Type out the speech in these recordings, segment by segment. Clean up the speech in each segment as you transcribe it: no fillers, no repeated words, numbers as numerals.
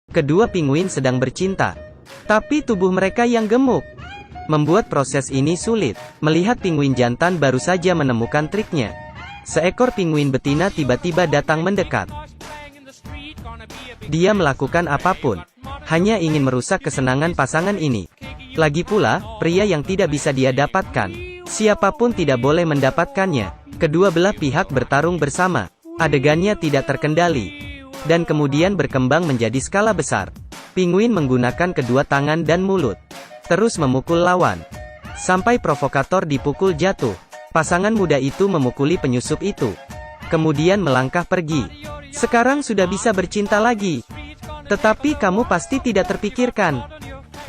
Kedua pinguin sedang bercinta. Tapi tubuh mereka yang gemuk membuat proses ini sulit. Melihat pinguin jantan baru saja menemukan triknya, seekor pinguin betina tiba-tiba datang mendekat. Dia melakukan apapun, hanya ingin merusak kesenangan pasangan ini. Lagi pula, pria yang tidak bisa dia dapatkan, siapapun tidak boleh mendapatkannya. Kedua belah pihak bertarung bersama. Adegannya tidak terkendali, dan kemudian berkembang menjadi skala besar. Pinguin menggunakan kedua tangan dan mulut, terus memukul lawan, sampai provokator dipukul jatuh. Pasangan muda itu memukuli penyusup itu, kemudian melangkah pergi. Sekarang sudah bisa bercinta lagi. Tetapi kamu pasti tidak terpikirkan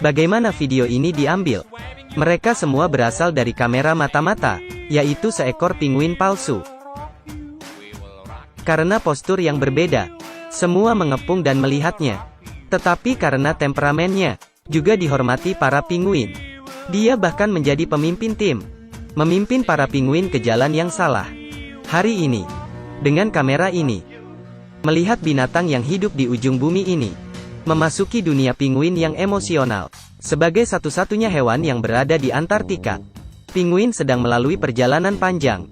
bagaimana video ini diambil. Mereka semua berasal dari kamera mata-mata, yaitu seekor pinguin palsu. Karena postur yang berbeda, semua mengepung dan melihatnya. Tetapi karena temperamennya juga dihormati para pinguin, dia bahkan menjadi pemimpin tim, memimpin para pinguin ke jalan yang salah. Hari ini, dengan kamera ini, melihat binatang yang hidup di ujung bumi ini memasuki dunia pinguin yang emosional. Sebagai satu-satunya hewan yang berada di Antartika, pinguin sedang melalui perjalanan panjang.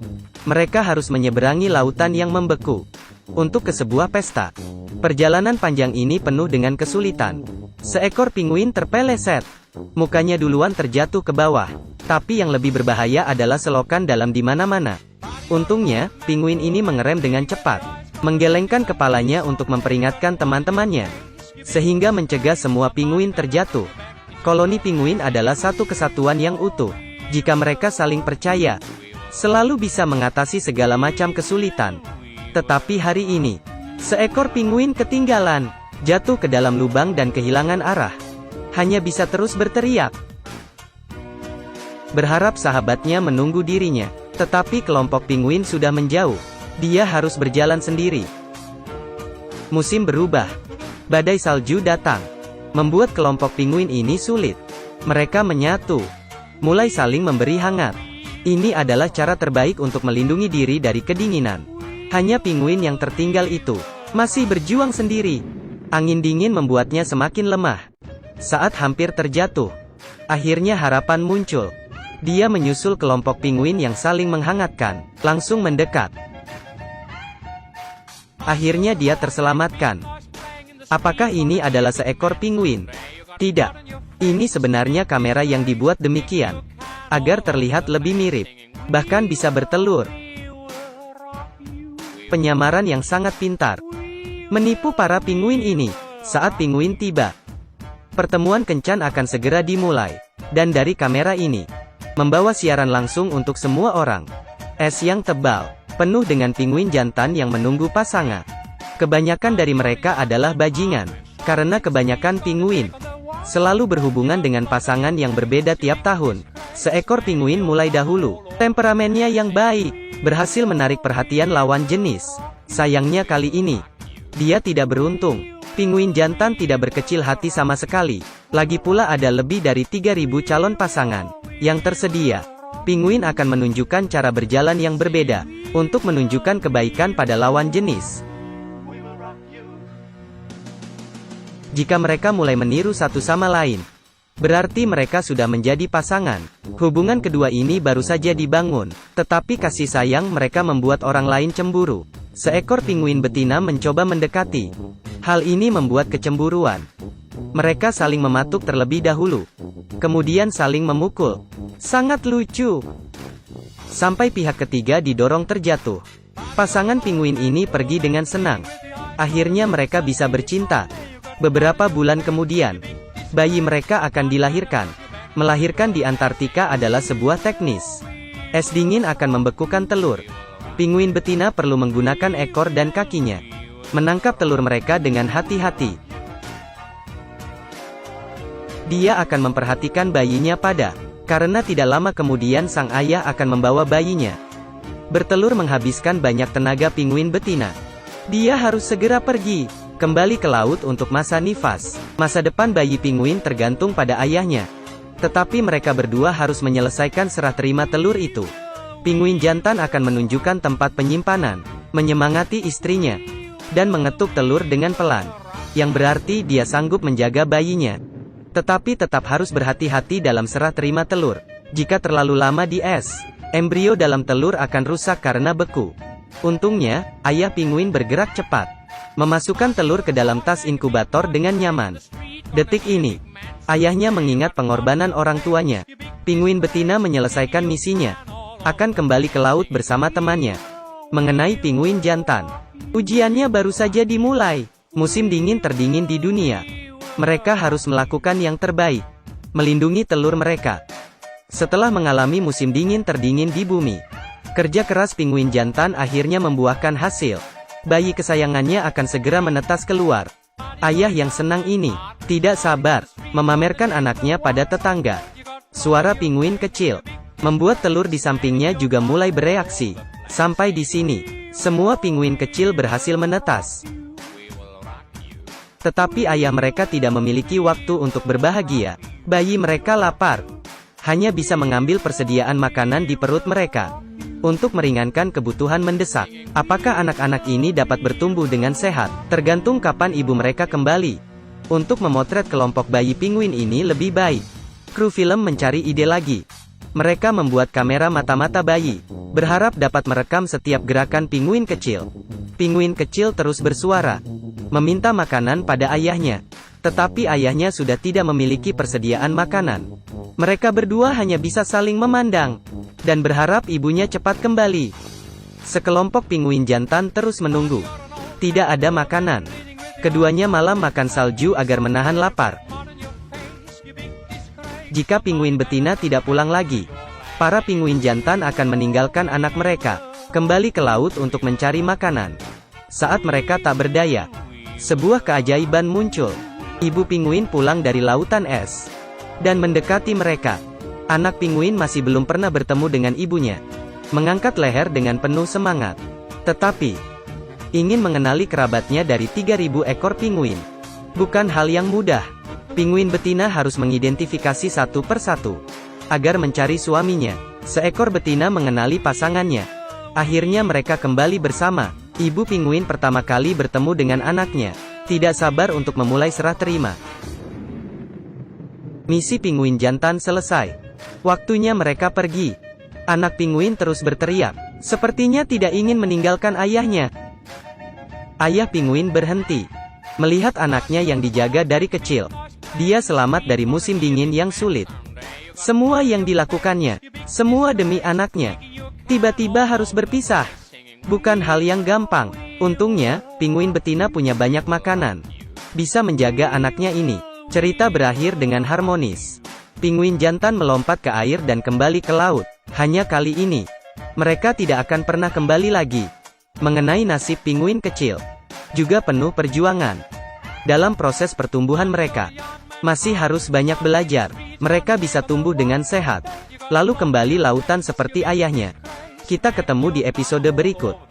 Mereka harus menyeberangi lautan yang membeku untuk ke sebuah pesta. Perjalanan panjang ini penuh dengan kesulitan. Seekor pinguin terpeleset, mukanya duluan terjatuh ke bawah. Tapi yang lebih berbahaya adalah selokan dalam di mana-mana. Untungnya, pinguin ini mengerem dengan cepat, menggelengkan kepalanya untuk memperingatkan teman-temannya, sehingga mencegah semua pinguin terjatuh. Koloni pinguin adalah satu kesatuan yang utuh. Jika mereka saling percaya, selalu bisa mengatasi segala macam kesulitan. Tetapi hari ini, seekor pinguin ketinggalan, jatuh ke dalam lubang dan kehilangan arah. Hanya bisa terus berteriak, berharap sahabatnya menunggu dirinya. Tetapi kelompok pinguin sudah menjauh. Dia harus berjalan sendiri. Musim berubah. Badai salju datang, membuat kelompok pinguin ini sulit. Mereka menyatu, mulai saling memberi hangat. Ini adalah cara terbaik untuk melindungi diri dari kedinginan. Hanya pinguin yang tertinggal itu masih berjuang sendiri. Angin dingin membuatnya semakin lemah. Saat hampir terjatuh, akhirnya harapan muncul. Dia menyusul kelompok pinguin yang saling menghangatkan, langsung mendekat. Akhirnya dia terselamatkan. Apakah ini adalah seekor pinguin? Tidak. Ini sebenarnya kamera yang dibuat demikian, agar terlihat lebih mirip, bahkan bisa bertelur. Penyamaran yang sangat pintar, menipu para pinguin ini. Saat pinguin tiba, pertemuan kencan akan segera dimulai. Dan dari kamera ini, membawa siaran langsung untuk semua orang. Es yang tebal, penuh dengan pinguin jantan yang menunggu pasangan. Kebanyakan dari mereka adalah bajingan, karena kebanyakan pinguin selalu berhubungan dengan pasangan yang berbeda tiap tahun. Seekor pinguin mulai dahulu, temperamennya yang baik, berhasil menarik perhatian lawan jenis. Sayangnya kali ini, dia tidak beruntung. Pinguin jantan tidak berkecil hati sama sekali. Lagi pula ada lebih dari 3.000 calon pasangan yang tersedia. Pinguin akan menunjukkan cara berjalan yang berbeda, untuk menunjukkan kebaikan pada lawan jenis. Jika mereka mulai meniru satu sama lain, berarti mereka sudah menjadi pasangan. Hubungan kedua ini baru saja dibangun, tetapi kasih sayang mereka membuat orang lain cemburu. Seekor pinguin betina mencoba mendekati. Hal ini membuat kecemburuan. Mereka saling mematuk terlebih dahulu, kemudian saling memukul. Sangat lucu. Sampai pihak ketiga didorong terjatuh. Pasangan pinguin ini pergi dengan senang. Akhirnya mereka bisa bercinta. Beberapa bulan kemudian, bayi mereka akan dilahirkan. Melahirkan di Antartika adalah sebuah teknis. Es dingin akan membekukan telur. Pinguin betina perlu menggunakan ekor dan kakinya, menangkap telur mereka dengan hati-hati. Dia akan memperhatikan bayinya karena tidak lama kemudian sang ayah akan membawa bayinya. Bertelur menghabiskan banyak tenaga pinguin betina. Dia harus segera pergi, kembali ke laut untuk masa nifas. Masa depan bayi pinguin tergantung pada ayahnya. Tetapi mereka berdua harus menyelesaikan serah terima telur itu. Pinguin jantan akan menunjukkan tempat penyimpanan, menyemangati istrinya, dan mengetuk telur dengan pelan. yang berarti dia sanggup menjaga bayinya. Tetapi tetap harus berhati-hati dalam serah terima telur. Jika terlalu lama di es, embrio dalam telur akan rusak karena beku. Untungnya, ayah pinguin bergerak cepat, memasukkan telur ke dalam tas inkubator dengan nyaman. Detik ini, ayahnya mengingat pengorbanan orang tuanya. Pinguin betina menyelesaikan misinya, akan kembali ke laut bersama temannya. Mengenai pinguin jantan, ujiannya baru saja dimulai. Musim dingin terdingin di dunia. Mereka harus melakukan yang terbaik, melindungi telur mereka. Setelah mengalami musim dingin terdingin di bumi, kerja keras pinguin jantan akhirnya membuahkan hasil. Bayi kesayangannya akan segera menetas keluar. Ayah yang senang ini tidak sabar memamerkan anaknya pada tetangga. Suara pinguin kecil membuat telur di sampingnya juga mulai bereaksi. Sampai di sini, semua pinguin kecil berhasil menetas. Tetapi ayah mereka tidak memiliki waktu untuk berbahagia. Bayi mereka lapar, hanya bisa mengambil persediaan makanan di perut mereka untuk meringankan kebutuhan mendesak. Apakah anak-anak ini dapat bertumbuh dengan sehat, tergantung kapan ibu mereka kembali. Untuk memotret kelompok bayi pinguin ini lebih baik, kru film mencari ide lagi. Mereka membuat kamera mata-mata bayi, berharap dapat merekam setiap gerakan pinguin kecil. Pinguin kecil terus bersuara, meminta makanan pada ayahnya. Tetapi ayahnya sudah tidak memiliki persediaan makanan. Mereka berdua hanya bisa saling memandang, dan berharap ibunya cepat kembali. Sekelompok pinguin jantan terus menunggu. Tidak ada makanan. Keduanya malam makan salju agar menahan lapar. Jika pinguin betina tidak pulang lagi, para pinguin jantan akan meninggalkan anak mereka, kembali ke laut untuk mencari makanan. Saat mereka tak berdaya, sebuah keajaiban muncul. Ibu pinguin pulang dari lautan es dan mendekati mereka. Anak pinguin masih belum pernah bertemu dengan ibunya, mengangkat leher dengan penuh semangat. Tetapi, ingin mengenali kerabatnya dari 3.000 ekor pinguin bukan hal yang mudah. Pinguin betina harus mengidentifikasi satu persatu agar mencari suaminya. Seekor betina mengenali pasangannya. Akhirnya mereka kembali bersama. Ibu pinguin pertama kali bertemu dengan anaknya, tidak sabar untuk memulai serah terima. Misi pinguin jantan selesai. Waktunya mereka pergi. Anak pinguin terus berteriak, sepertinya tidak ingin meninggalkan ayahnya. Ayah pinguin berhenti, melihat anaknya yang dijaga dari kecil. Dia selamat dari musim dingin yang sulit. Semua yang dilakukannya, semua demi anaknya. Tiba-tiba harus berpisah. Bukan hal yang gampang. Untungnya, pinguin betina punya banyak makanan, bisa menjaga anaknya ini. Cerita berakhir dengan harmonis. Pinguin jantan melompat ke air dan kembali ke laut. Hanya kali ini, mereka tidak akan pernah kembali lagi. Mengenai nasib pinguin kecil, juga penuh perjuangan. Dalam proses pertumbuhan mereka, masih harus banyak belajar. Mereka bisa tumbuh dengan sehat, lalu kembali lautan seperti ayahnya. Kita ketemu di episode berikut.